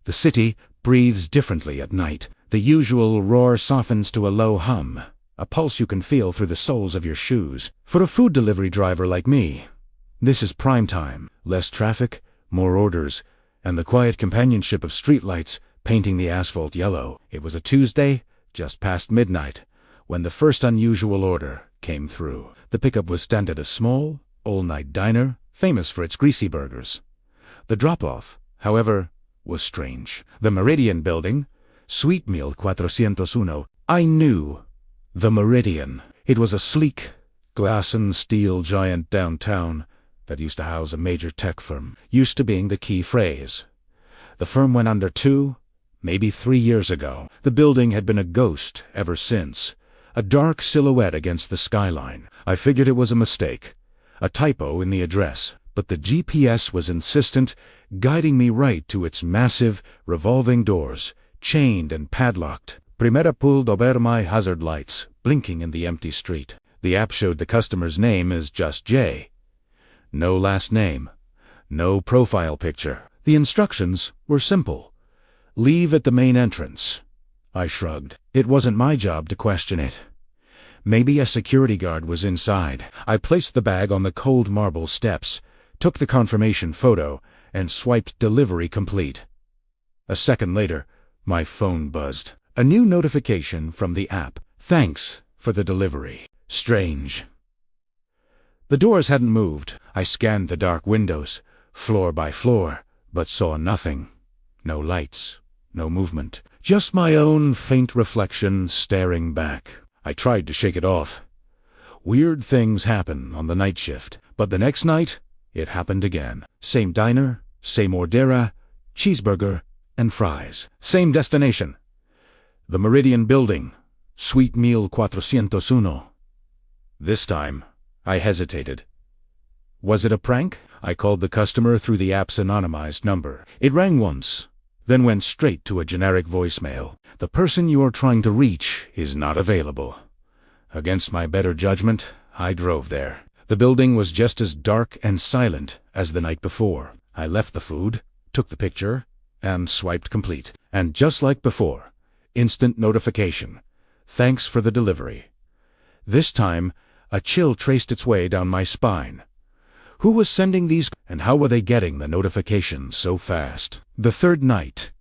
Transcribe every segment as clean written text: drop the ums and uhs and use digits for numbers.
The city breathes differently at night. The usual roar softens to a low hum, a pulse you can feel through the soles of your shoes. For a food delivery driver like me, this is prime time. Less traffic, more orders, and the quiet companionship of streetlights painting the asphalt yellow. It was a Tuesday, just past midnight, when the first unusual order came through. The pickup was stand at a small, all-night diner, famous for its greasy burgers. The drop-off, however, was strange. The Meridian building, Suite 1401. I knew the Meridian. It was a sleek, glass and steel giant downtown that used to house a major tech firm. Used to being the key phrase. The firm went under 2, maybe 3 years ago. The building had been a ghost ever since, a dark silhouette against the skyline. I figured it was a mistake, a typo in the address, but the GPS was insistent, guiding me right to its massive, revolving doors, chained and padlocked. Primera pulled over my hazard lights, blinking in the empty street. The app showed the customer's name as just J. No last name, no profile picture. The instructions were simple. Leave at the main entrance. I shrugged. It wasn't my job to question it. Maybe a security guard was inside. I placed the bag on the cold marble steps, took the confirmation photo, and swiped delivery complete. A second later, my phone buzzed. A new notification from the app. Thanks for the delivery. Strange. The doors hadn't moved. I scanned the dark windows, floor by floor, but saw nothing. No lights, no movement. Just my own faint reflection staring back. I tried to shake it off. Weird things happen on the night shift, but the next night, it happened again. Same diner, same ordera, cheeseburger, and fries. Same destination. The Meridian building, Suite 1401. This time, I hesitated. Was it a prank? I called the customer through the app's anonymized number. It rang once, then went straight to a generic voicemail. The person you are trying to reach is not available. Against my better judgment, I drove there. The building was just as dark and silent as the night before. I left the food, took the picture, and swiped complete. And just like before, instant notification. Thanks for the delivery. This time, a chill traced its way down my spine. Who was sending these, and how were they getting the notifications so fast? The third night,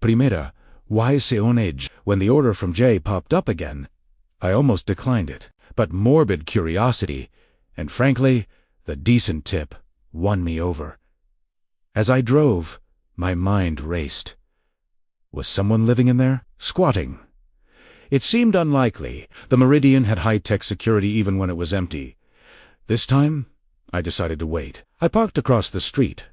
Primera, why se on edge? When the order from Jay popped up again, I almost declined it. But morbid curiosity, and frankly, the decent tip, won me over. As I drove, my mind raced. Was someone living in there? Squatting? It seemed unlikely. The Meridian had high-tech security even when it was empty. This time, I decided to wait. I parked across the street,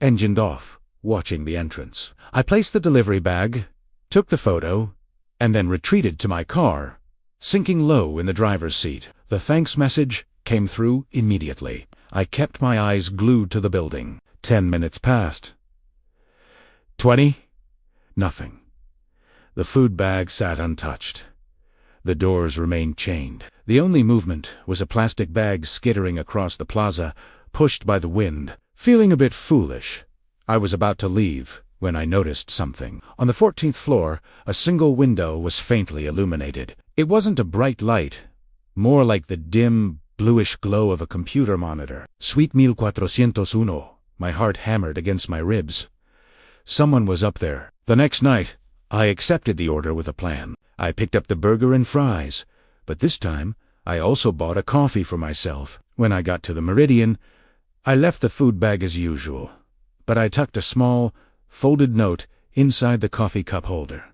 engined off, watching the entrance. I placed the delivery bag, took the photo, and then retreated to my car, sinking low in the driver's seat. The thanks message came through immediately. I kept my eyes glued to the building. 10 minutes passed. 20. Nothing. The food bag sat untouched. The doors remained chained. The only movement was a plastic bag skittering across the plaza, pushed by the wind. Feeling a bit foolish, I was about to leave when I noticed something. On the 14th floor, a single window was faintly illuminated. It wasn't a bright light, more like the dim, bluish glow of a computer monitor. Suite 1401. My heart hammered against my ribs. Someone was up there. The next night, I accepted the order with a plan. I picked up the burger and fries, but this time, I also bought a coffee for myself. When I got to the Meridian, I left the food bag as usual, but I tucked a small, folded note inside the coffee cup holder.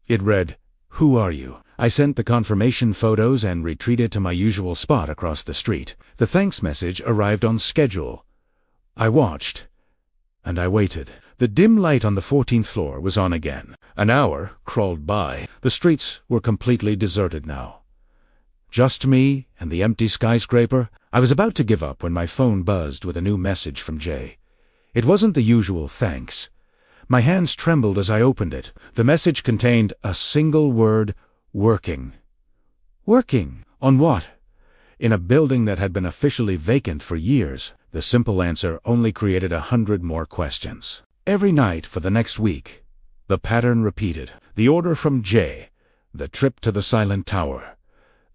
It read, "Who are you?" I sent the confirmation photos and retreated to my usual spot across the street. The thanks message arrived on schedule. I watched, and I waited. The dim light on the 14th floor was on again. An hour crawled by. The streets were completely deserted now. Just me and the empty skyscraper. I was about to give up when my phone buzzed with a new message from Jay. It wasn't the usual thanks. My hands trembled as I opened it. The message contained a single word, working. Working? On what? In a building that had been officially vacant for years. The simple answer only created 100 more questions. Every night for the next week, The pattern repeated. The order from J. The trip to the silent tower.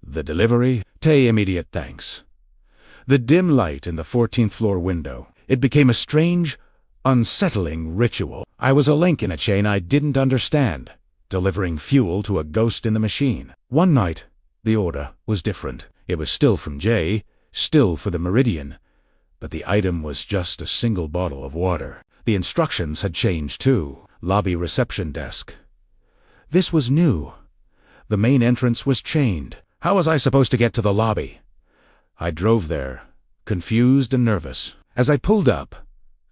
The delivery. Tay immediate thanks. The dim light in the 14th floor window. It became a strange, unsettling ritual. I was a link in a chain I didn't understand, delivering fuel to a ghost in the machine. One night, the order was different. It was still from J, still for the Meridian, but the item was just a single bottle of water. The instructions had changed too. Lobby reception desk. This was new. The main entrance was chained. How was I supposed to get to the lobby? I drove there, confused and nervous. As I pulled up,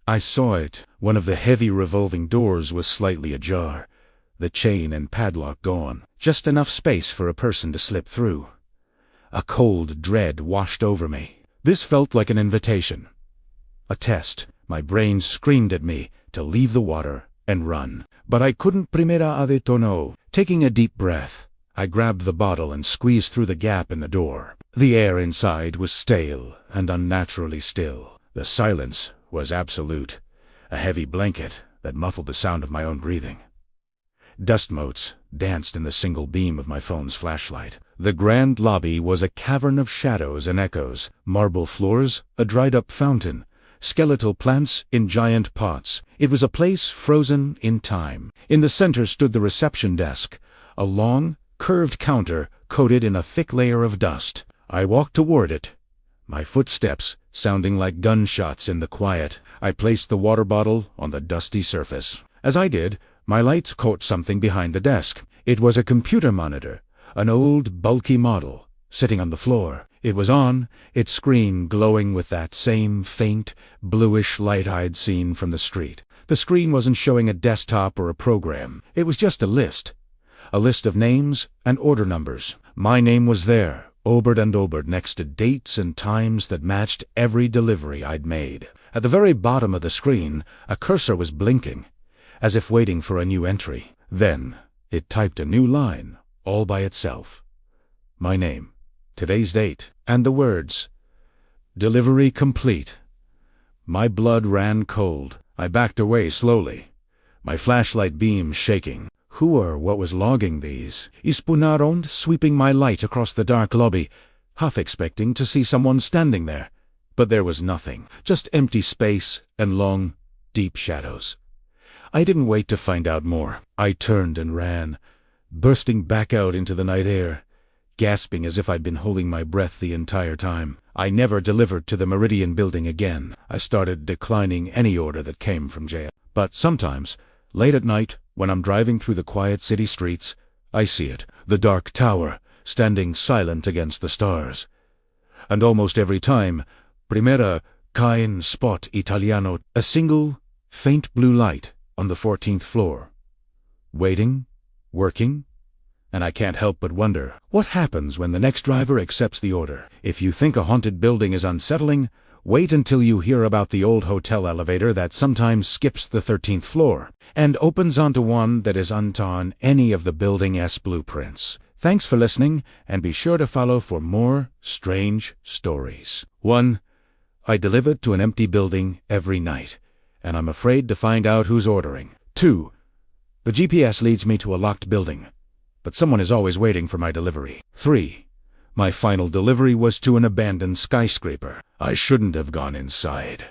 I saw it. One of the heavy revolving doors was slightly ajar, the chain and padlock gone. Just enough space for a person to slip through. A cold dread washed over me. This felt like an invitation. A test. My brain screamed at me to leave the water and run. But I couldn't. Primera ha detto no. Taking a deep breath, I grabbed the bottle and squeezed through the gap in the door. The air inside was stale and unnaturally still. The silence was absolute, a heavy blanket that muffled the sound of my own breathing. Dust motes danced in the single beam of my phone's flashlight. The grand lobby was a cavern of shadows and echoes, marble floors, a dried-up fountain, skeletal plants in giant pots. It was a place frozen in time. In the center stood the reception desk, a long, curved counter coated in a thick layer of dust. I walked toward it, my footsteps sounding like gunshots in the quiet. I placed the water bottle on the dusty surface. As I did, my lights caught something behind the desk. It was a computer monitor, an old, bulky model, sitting on the floor. It was on, its screen glowing with that same faint, bluish light I'd seen from the street. The screen wasn't showing a desktop or a program. It was just a list of names and order numbers. My name was there, Obert and Obert, next to dates and times that matched every delivery I'd made. At the very bottom of the screen, a cursor was blinking, as if waiting for a new entry. Then, it typed a new line, all by itself. My name, today's date, and the words, "Delivery complete." My blood ran cold. I backed away slowly, my flashlight beam shaking. Who or what was logging these? Ispunarond, sweeping my light across the dark lobby, half expecting to see someone standing there. But there was nothing, just empty space and long, deep shadows. I didn't wait to find out more. I turned and ran, bursting back out into the night air, gasping as if I'd been holding my breath the entire time. I never delivered to the Meridian building again. I started declining any order that came from jail. But sometimes, late at night, when I'm driving through the quiet city streets, I see it, the dark tower, standing silent against the stars. And almost every time, primera caen spot italiano, a single, faint blue light on the 14th floor. Waiting, working, and I can't help but wonder, what happens when the next driver accepts the order? If you think a haunted building is unsettling, wait until you hear about the old hotel elevator that sometimes skips the 13th floor and opens onto one that is on any of the building's blueprints. Thanks for listening, and be sure to follow for more strange stories. 1. I deliver to an empty building every night, and I'm afraid to find out who's ordering. 2. The GPS leads me to a locked building, but someone is always waiting for my delivery. 3. My final delivery was to an abandoned skyscraper. I shouldn't have gone inside.